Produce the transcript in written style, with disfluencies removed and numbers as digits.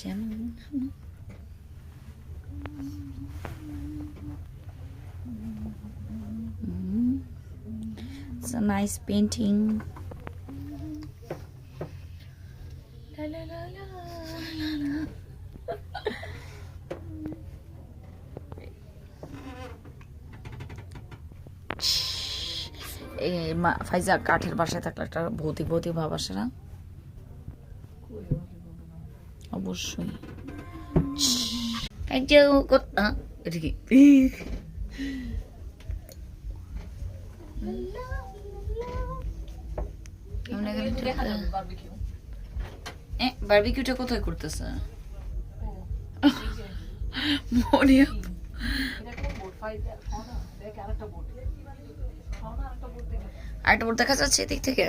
It's a nice painting. La la la la la la. ফাইজা কাঠের বাসায় থাকলে একটা ভৌতিক ভৌতিক ভাব আসে না? অবশ্যই। এটা কি বারবিকিউটা কোথায় করতেছে? আরেকটা বোর্ড দেখা যাচ্ছে এদিক থেকে।